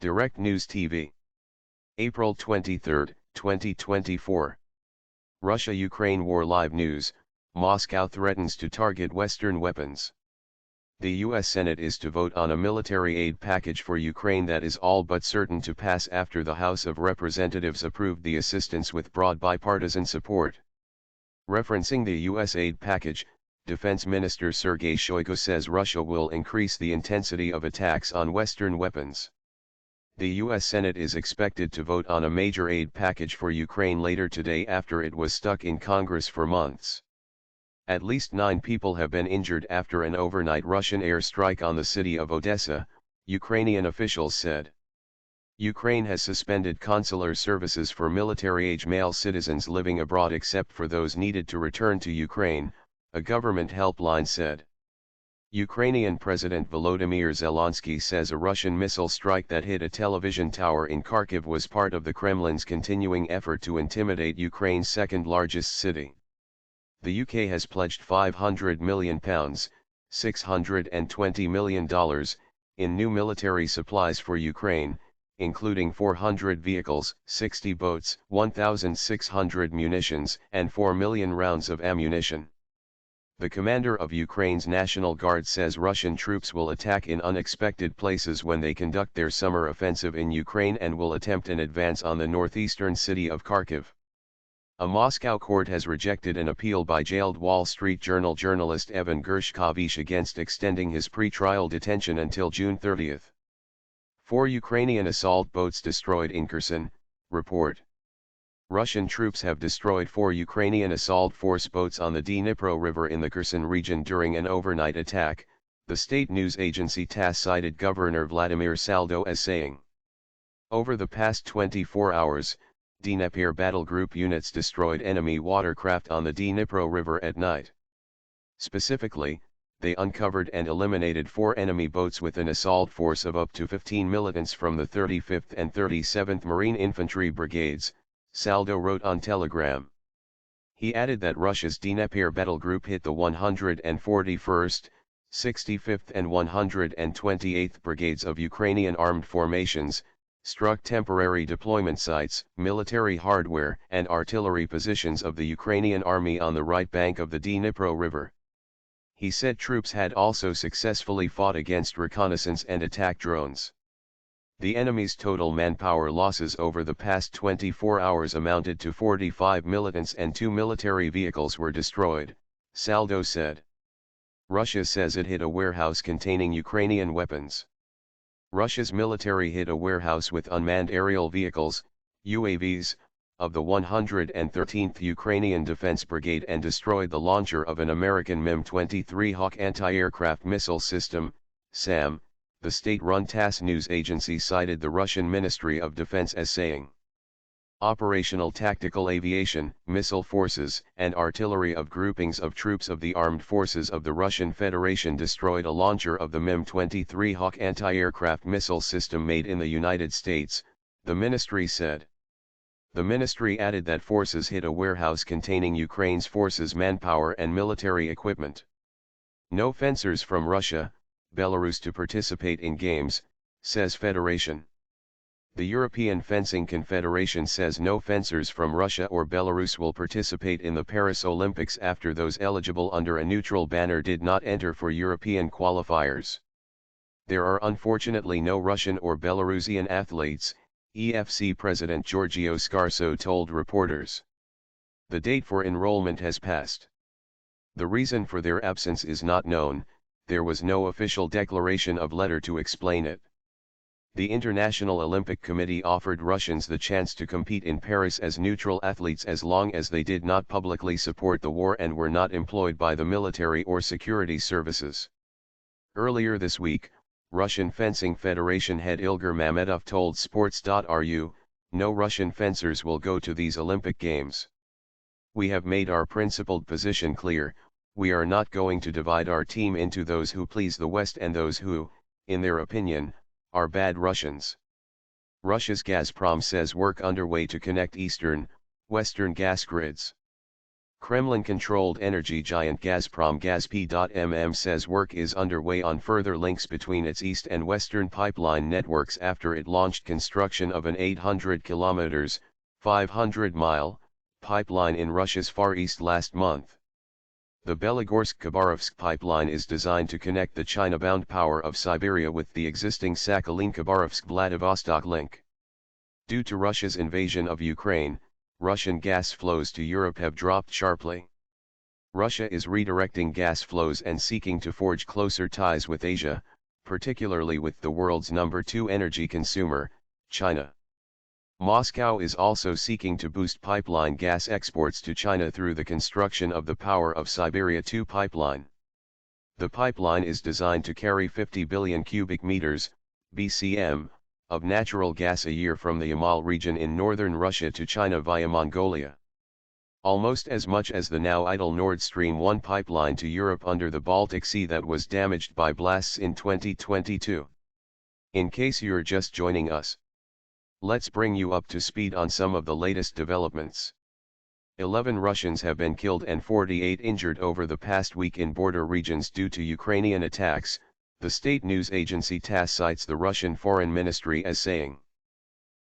Direct News TV. April 23, 2024. Russia-Ukraine War Live News, Moscow threatens to target Western weapons. The U.S. Senate is to vote on a military aid package for Ukraine that is all but certain to pass after the House of Representatives approved the assistance with broad bipartisan support. Referencing the U.S. aid package, Defense Minister Sergei Shoigu says Russia will increase the intensity of attacks on Western weapons. The U.S. Senate is expected to vote on a major aid package for Ukraine later today after it was stuck in Congress for months. At least 9 people have been injured after an overnight Russian airstrike on the city of Odessa, Ukrainian officials said. Ukraine has suspended consular services for military-age male citizens living abroad except for those needed to return to Ukraine, a government helpline said. Ukrainian President Volodymyr Zelensky says a Russian missile strike that hit a television tower in Kharkiv was part of the Kremlin's continuing effort to intimidate Ukraine's second-largest city. The UK has pledged £500 million, $620 million, in new military supplies for Ukraine, including 400 vehicles, 60 boats, 1,600 munitions, and 4 million rounds of ammunition. The commander of Ukraine's National Guard says Russian troops will attack in unexpected places when they conduct their summer offensive in Ukraine and will attempt an advance on the northeastern city of Kharkiv. A Moscow court has rejected an appeal by jailed Wall Street Journal journalist Evan Gershkovich against extending his pre-trial detention until June 30. 4 Ukrainian assault boats destroyed in Kherson, report. Russian troops have destroyed 4 Ukrainian assault force boats on the Dnipro River in the Kherson region during an overnight attack, the state news agency TASS cited Governor Vladimir Saldo as saying. Over the past 24 hours, Dnepr battle group units destroyed enemy watercraft on the Dnipro River at night. Specifically, they uncovered and eliminated 4 enemy boats with an assault force of up to 15 militants from the 35th and 37th Marine Infantry Brigades, Saldo wrote on Telegram. He added that Russia's Dnepr battle group hit the 141st, 65th and 128th Brigades of Ukrainian armed formations, struck temporary deployment sites, military hardware and artillery positions of the Ukrainian army on the right bank of the Dnipro River. He said troops had also successfully fought against reconnaissance and attack drones. The enemy's total manpower losses over the past 24 hours amounted to 45 militants and 2 military vehicles were destroyed, Saldo said. Russia says it hit a warehouse containing Ukrainian weapons. Russia's military hit a warehouse with unmanned aerial vehicles, UAVs, of the 113th Ukrainian Defense Brigade and destroyed the launcher of an American MiM-23 Hawk anti-aircraft missile system, SAM. The state-run TASS news agency cited the Russian Ministry of Defense as saying. Operational tactical aviation, missile forces, and artillery of groupings of troops of the armed forces of the Russian Federation destroyed a launcher of the MiM-23 Hawk anti-aircraft missile system made in the United States, the ministry said. The ministry added that forces hit a warehouse containing Ukraine's forces' manpower and military equipment. No fencers from Russia, Belarus to participate in games, says Federation. The European Fencing Confederation says no fencers from Russia or Belarus will participate in the Paris Olympics after those eligible under a neutral banner did not enter for European qualifiers. There are unfortunately no Russian or Belarusian athletes, EFC President Giorgio Scarso told reporters. The date for enrollment has passed. The reason for their absence is not known. There was no official declaration of letter to explain it. The International Olympic Committee offered Russians the chance to compete in Paris as neutral athletes as long as they did not publicly support the war and were not employed by the military or security services. Earlier this week, Russian Fencing Federation head Ilgar Mamedov told Sports.ru, no Russian fencers will go to these Olympic Games. We have made our principled position clear. We are not going to divide our team into those who please the West and those who, in their opinion, are bad Russians. Russia's Gazprom says work underway to connect eastern, western gas grids. Kremlin-controlled energy giant Gazprom Gazp.mm says work is underway on further links between its east and western pipeline networks after it launched construction of an 800 kilometers, 500-mile, pipeline in Russia's Far East last month. The Belogorsk-Khabarovsk pipeline is designed to connect the China-bound power of Siberia with the existing Sakhalin-Khabarovsk-Vladivostok link. Due to Russia's invasion of Ukraine, Russian gas flows to Europe have dropped sharply. Russia is redirecting gas flows and seeking to forge closer ties with Asia, particularly with the world's number 2 energy consumer, China. Moscow is also seeking to boost pipeline gas exports to China through the construction of the Power of Siberia 2 pipeline. The pipeline is designed to carry 50 billion cubic meters, BCM, of natural gas a year from the Yamal region in northern Russia to China via Mongolia. Almost as much as the now idle Nord Stream 1 pipeline to Europe under the Baltic Sea that was damaged by blasts in 2022. In case you're just joining us, let's bring you up to speed on some of the latest developments. 11 Russians have been killed and 48 injured over the past week in border regions due to Ukrainian attacks, the state news agency TASS cites the Russian Foreign Ministry as saying.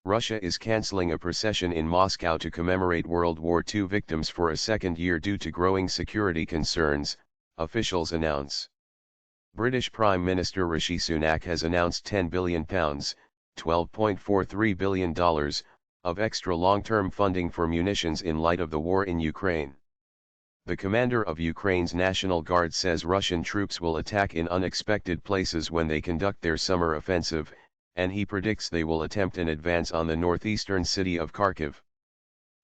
Russia is cancelling a procession in Moscow to commemorate World War II victims for a second year due to growing security concerns, officials announce. British Prime Minister Rishi Sunak has announced £10 billion, $12.43 billion, of extra long-term funding for munitions in light of the war in Ukraine. The commander of Ukraine's National Guard says Russian troops will attack in unexpected places when they conduct their summer offensive, and he predicts they will attempt an advance on the northeastern city of Kharkiv.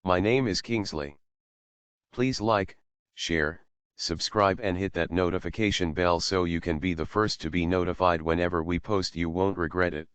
My name is Kingsley. Please like, share, subscribe and hit that notification bell so you can be the first to be notified whenever we post. You won't regret it.